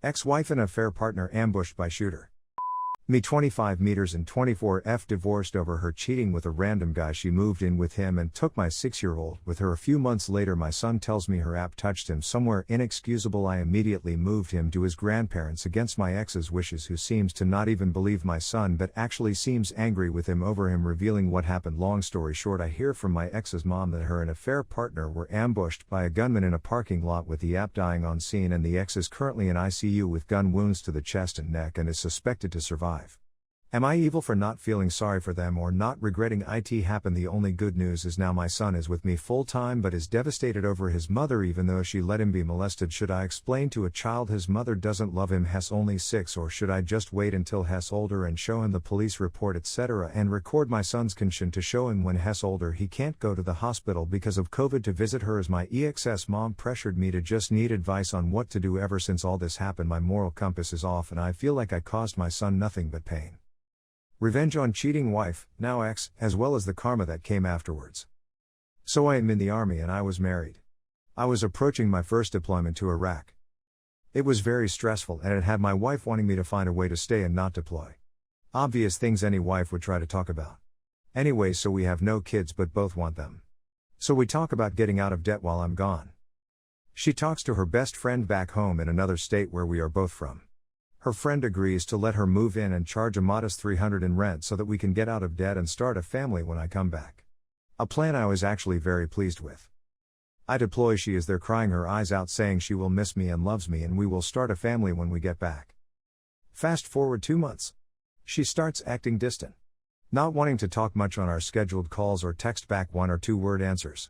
Ex-wife and affair partner ambushed by shooter. Me 25 meters and 24F divorced over her cheating with a random guy. She moved in with him and took my 6-year-old with her. A few months later my son tells me her app touched him somewhere inexcusable. I immediately moved him to his grandparents against my ex's wishes, who seems to not even believe my son but actually seems angry with him over him revealing what happened. Long story short, I hear from my ex's mom that her and affair partner were ambushed by a gunman in a parking lot, with the app dying on scene, and the ex is currently in ICU with gun wounds to the chest and neck and is suspected to survive. Am I evil for not feeling sorry for them or not regretting it happened? The only good news is now my son is with me full time but is devastated over his mother even though she let him be molested. Should I explain to a child his mother doesn't love him? He's only 6. Or should I just wait until he's older and show him the police report etc. and record my son's consent to show him when he's older he can't go to the hospital because of COVID to visit her? As my ex's mom pressured me to just need advice on what to do. Ever since all this happened my moral compass is off and I feel like I caused my son nothing but pain. Revenge on cheating wife, now ex, as well as the karma that came afterwards. So I am in the army and I was married. I was approaching my first deployment to Iraq. It was very stressful and it had my wife wanting me to find a way to stay and not deploy. Obvious things any wife would try to talk about. Anyway, so we have no kids but both want them. So we talk about getting out of debt while I'm gone. She talks to her best friend back home in another state where we are both from. Her friend agrees to let her move in and charge a modest $300 in rent so that we can get out of debt and start a family when I come back. A plan I was actually very pleased with. I deploy, she is there crying her eyes out saying she will miss me and loves me and we will start a family when we get back. Fast forward 2 months. She starts acting distant. Not wanting to talk much on our scheduled calls or text back 1 or 2 word answers.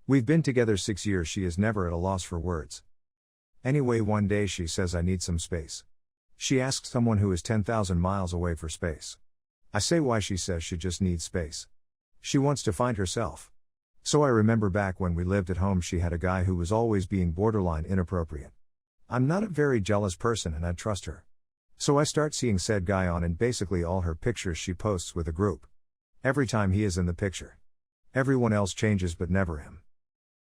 We've been together 6 years, she is never at a loss for words. Anyway, one day she says I need some space. She asks someone who is 10,000 miles away for space. I say why. She says she just needs space. She wants to find herself. So I remember back when we lived at home she had a guy who was always being borderline inappropriate. I'm not a very jealous person and I trust her. So I start seeing said guy on in basically all her pictures she posts with a group. Every time he is in the picture. Everyone else changes but never him.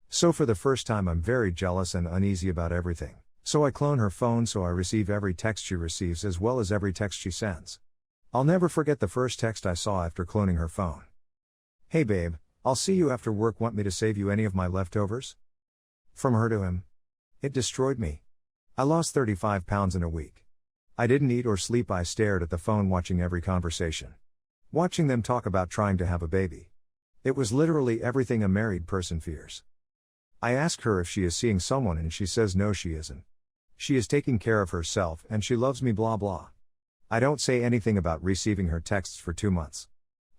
So for the first time I'm very jealous and uneasy about everything. So I clone her phone so I receive every text she receives as well as every text she sends. I'll never forget the first text I saw after cloning her phone. Hey babe, I'll see you after work. Want me to save you any of my leftovers? From her to him. It destroyed me. I lost 35 pounds in a week. I didn't eat or sleep. I stared at the phone watching every conversation. Watching them talk about trying to have a baby. It was literally everything a married person fears. I ask her if she is seeing someone and she says no, she isn't. She is taking care of herself and she loves me blah blah. I don't say anything about receiving her texts for 2 months.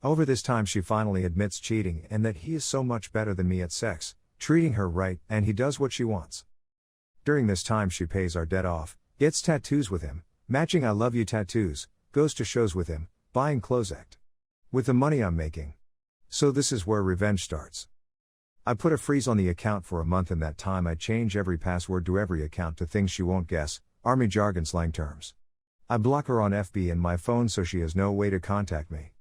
Over this time she finally admits cheating and that he is so much better than me at sex, treating her right, and he does what she wants. During this time she pays our debt off, gets tattoos with him, matching I love you tattoos, goes to shows with him, buying clothes with the money I'm making. So this is where revenge starts. I put a freeze on the account for a month. In that time I change every password to every account to things she won't guess, army jargon slang terms. I block her on FB and my phone so she has no way to contact me.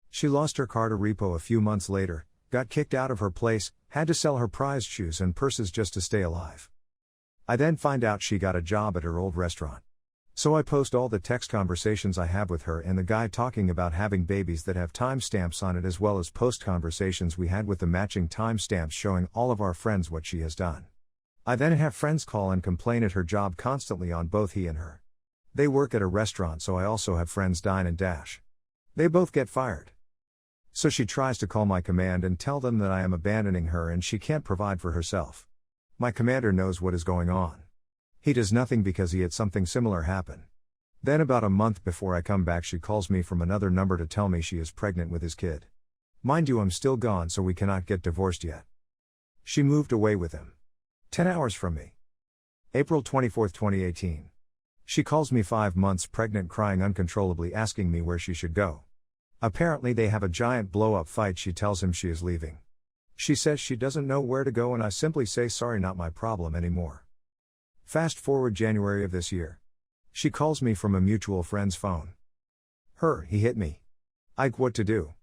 She lost her car to repo a few months later, got kicked out of her place, had to sell her prized shoes and purses just to stay alive. I then find out she got a job at her old restaurant. So I post all the text conversations I have with her and the guy talking about having babies that have timestamps on it, as well as post conversations we had with the matching timestamps showing all of our friends what she has done. I then have friends call and complain at her job constantly on both he and her. They work at a restaurant, so I also have friends dine and dash. They both get fired. So she tries to call my command and tell them that I am abandoning her and she can't provide for herself. My commander knows what is going on. He does nothing because he had something similar happen. Then about a month before I come back she calls me from another number to tell me she is pregnant with his kid. Mind you, I'm still gone so we cannot get divorced yet. She moved away with him. 10 hours from me. April 24, 2018. She calls me 5 months pregnant, crying uncontrollably, asking me where she should go. Apparently they have a giant blow-up fight. She tells him she is leaving. She says she doesn't know where to go and I simply say sorry, not my problem anymore. Fast forward January of this year. She calls me from a mutual friend's phone. He hit me. Ike, what to do?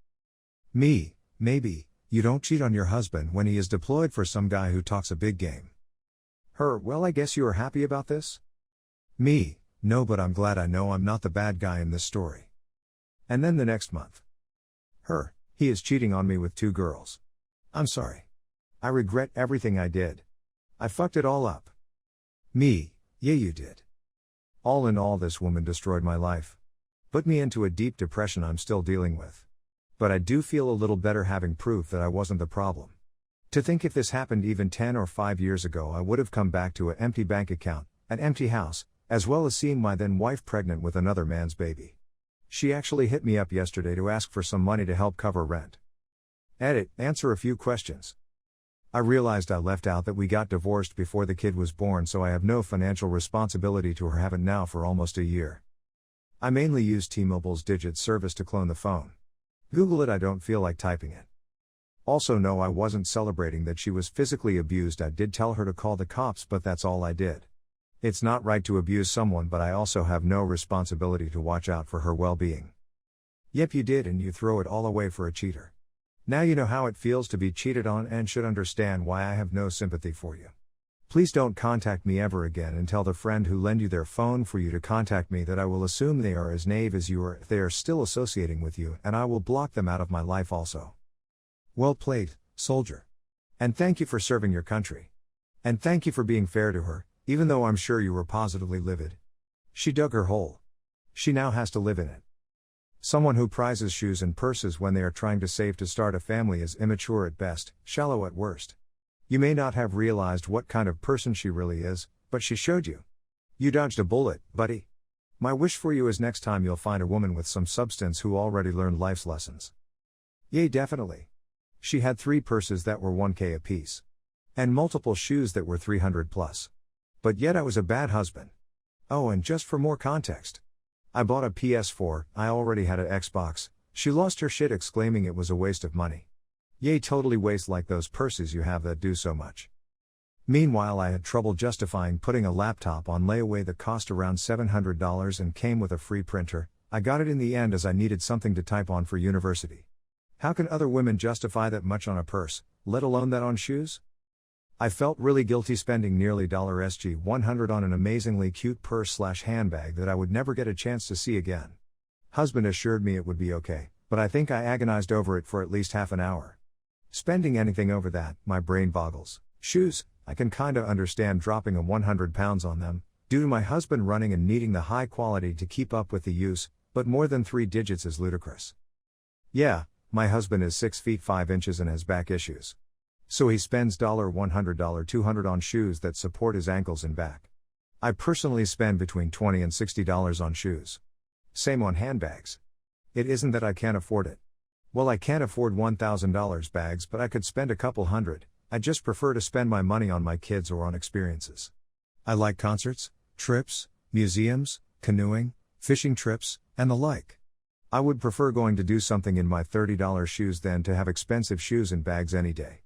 Me, maybe, you don't cheat on your husband when he is deployed for some guy who talks a big game. Well, I guess you are happy about this? Me, No, but I'm glad I know I'm not the bad guy in this story. And then the next month. He is cheating on me with 2 girls. I'm sorry. I regret everything I did. I fucked it all up. Me, yeah, you did. All in all, this woman destroyed my life. Put me into a deep depression I'm still dealing with. But I do feel a little better having proof that I wasn't the problem. To think if this happened even 10 or 5 years ago, I would have come back to an empty bank account, an empty house, as well as seeing my then wife pregnant with another man's baby. She actually hit me up yesterday to ask for some money to help cover rent. Edit, answer a few questions. I realized I left out that we got divorced before the kid was born, so I have no financial responsibility to her, haven't now for almost a year. I mainly use T-Mobile's Digit service to clone the phone. Google it, I don't feel like typing it. Also, no, I wasn't celebrating that she was physically abused. I did tell her to call the cops, but that's all I did. It's not right to abuse someone, but I also have no responsibility to watch out for her well-being. Yep, you did, and you throw it all away for a cheater. Now you know how it feels to be cheated on and should understand why I have no sympathy for you. Please don't contact me ever again, and tell the friend who lent you their phone for you to contact me that I will assume they are as naive as you are if they are still associating with you, and I will block them out of my life also. Well played, soldier. And thank you for serving your country. And thank you for being fair to her, even though I'm sure you were positively livid. She dug her hole. She now has to live in it. Someone who prizes shoes and purses when they are trying to save to start a family is immature at best, shallow at worst. You may not have realized what kind of person she really is, but she showed you. You dodged a bullet, buddy. My wish for you is next time you'll find a woman with some substance who already learned life's lessons. Yay, definitely. She had 3 purses that were $1,000 apiece. And multiple shoes that were $300 plus. But yet I was a bad husband. Oh, and just for more context. I bought a PS4, I already had an Xbox. She lost her shit exclaiming it was a waste of money. Yay, totally waste, like those purses you have that do so much. Meanwhile, I had trouble justifying putting a laptop on layaway that cost around $700 and came with a free printer. I got it in the end as I needed something to type on for university. How can other women justify that much on a purse, let alone that on shoes? I felt really guilty spending nearly $100 on an amazingly cute purse/handbag that I would never get a chance to see again. Husband assured me it would be okay, but I think I agonized over it for at least half an hour. Spending anything over that, my brain boggles. Shoes, I can kinda understand dropping a 100 pounds on them, due to my husband running and needing the high quality to keep up with the use, but more than 3 digits is ludicrous. Yeah, my husband is 6 feet 5 inches and has back issues. So he spends $100, $200 on shoes that support his ankles and back. I personally spend between $20 and $60 on shoes. Same on handbags. It isn't that I can't afford it. Well, I can't afford $1,000 bags, but I could spend a couple hundred. I just prefer to spend my money on my kids or on experiences. I like concerts, trips, museums, canoeing, fishing trips, and the like. I would prefer going to do something in my $30 shoes than to have expensive shoes and bags any day.